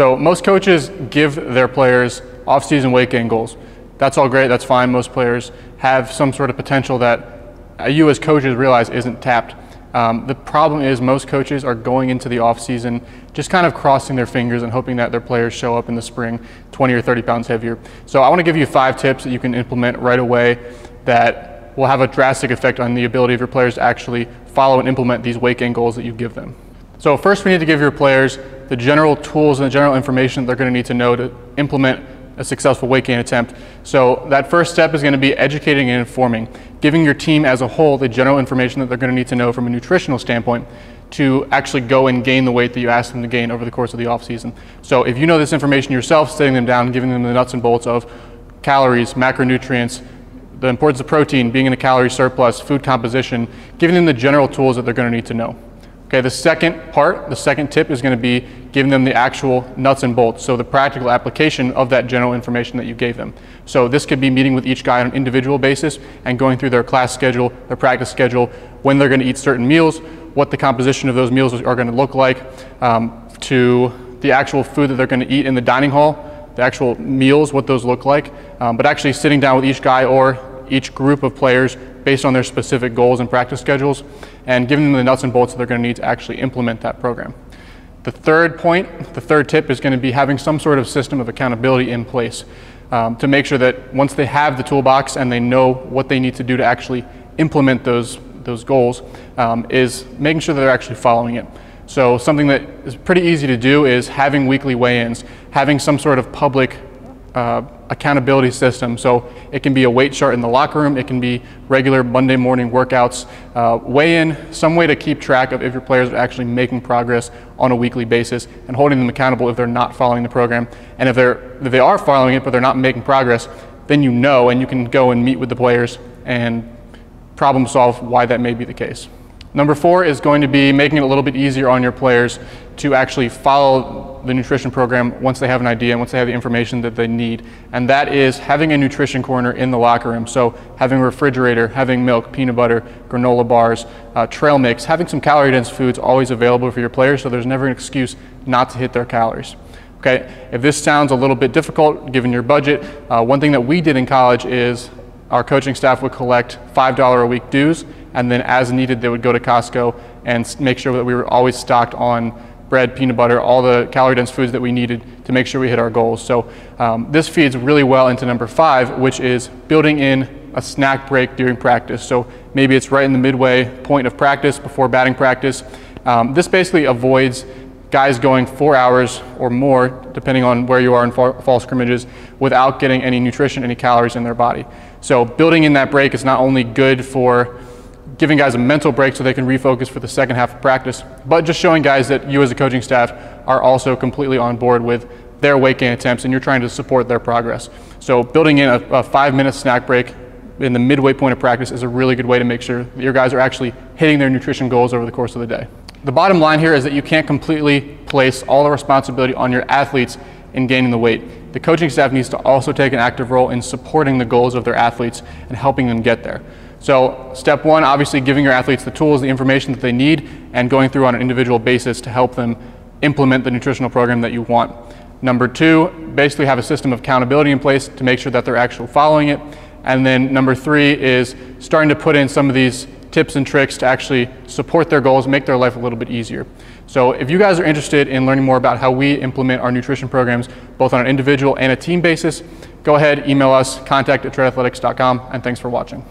So most coaches give their players off-season weight gain goals. That's all great, that's fine. Most players have some sort of potential that you as coaches realize isn't tapped. The problem is most coaches are going into the off-season just kind of crossing their fingers and hoping that their players show up in the spring 20 or 30 pounds heavier. So I want to give you 5 tips that you can implement right away that will have a drastic effect on the ability of your players to actually follow and implement these weight gain goals that you give them. So first we need to give your players the general tools and the general information they're going to need to know to implement a successful weight gain attempt. So that first step is going to be educating and informing, giving your team as a whole the general information that they're going to need to know from a nutritional standpoint to actually go and gain the weight that you ask them to gain over the course of the off season. So if you know this information yourself, sitting them down, giving them the nuts and bolts of calories, macronutrients, the importance of protein, being in a calorie surplus, food composition, giving them the general tools that they're going to need to know. Okay, the second tip is going to be giving them the actual nuts and bolts, so the practical application of that general information that you gave them. So this could be meeting with each guy on an individual basis and going through their class schedule, their practice schedule, when they're going to eat certain meals, what the composition of those meals are going to look like, to the actual food that they're going to eat in the dining hall, the actual meals, what those look like, but actually sitting down with each guy or each group of players based on their specific goals and practice schedules, and giving them the nuts and bolts that they're going to need to actually implement that program. The third tip is going to be having some sort of system of accountability in place to make sure that once they have the toolbox and they know what they need to do to actually implement those goals, is making sure that they're actually following it. So something that is pretty easy to do is having weekly weigh-ins, having some sort of public accountability system. So it can be a weight chart in the locker room, it can be regular Monday morning workouts, weigh-in, some way to keep track of if your players are actually making progress on a weekly basis and holding them accountable if they're not following the program. And if they are following it but they're not making progress, then you know, and you can go and meet with the players and problem solve why that may be the case. Number 4 is going to be making it a little bit easier on your players to actually follow the nutrition program once they have an idea and once they have the information that they need. And that is having a nutrition corner in the locker room. So having a refrigerator, having milk, peanut butter, granola bars, trail mix, having some calorie dense foods always available for your players so there's never an excuse not to hit their calories. Okay, if this sounds a little bit difficult given your budget, one thing that we did in college is our coaching staff would collect $5 a week dues, and then as needed they would go to Costco and make sure that we were always stocked on bread, peanut butter, all the calorie dense foods that we needed to make sure we hit our goals. So this feeds really well into number 5, which is building in a snack break during practice. So maybe it's right in the midway point of practice before batting practice. This basically avoids guys going 4 hours or more, depending on where you are in fall scrimmages, without getting any nutrition, any calories in their body. So building in that break is not only good for giving guys a mental break so they can refocus for the second half of practice, but just showing guys that you as a coaching staff are also completely on board with their weight gain attempts and you're trying to support their progress. So building in a 5-minute snack break in the midway point of practice is a really good way to make sure that your guys are actually hitting their nutrition goals over the course of the day. The bottom line here is that you can't completely place all the responsibility on your athletes in gaining the weight. The coaching staff needs to also take an active role in supporting the goals of their athletes and helping them get there. So step 1, obviously giving your athletes the tools, the information that they need, and going through on an individual basis to help them implement the nutritional program that you want. Number 2, basically have a system of accountability in place to make sure that they're actually following it. And then number 3 is starting to put in some of these tips and tricks to actually support their goals, make their life a little bit easier. So if you guys are interested in learning more about how we implement our nutrition programs, both on an individual and a team basis, go ahead, email us, contact@treadathletics.com, and thanks for watching.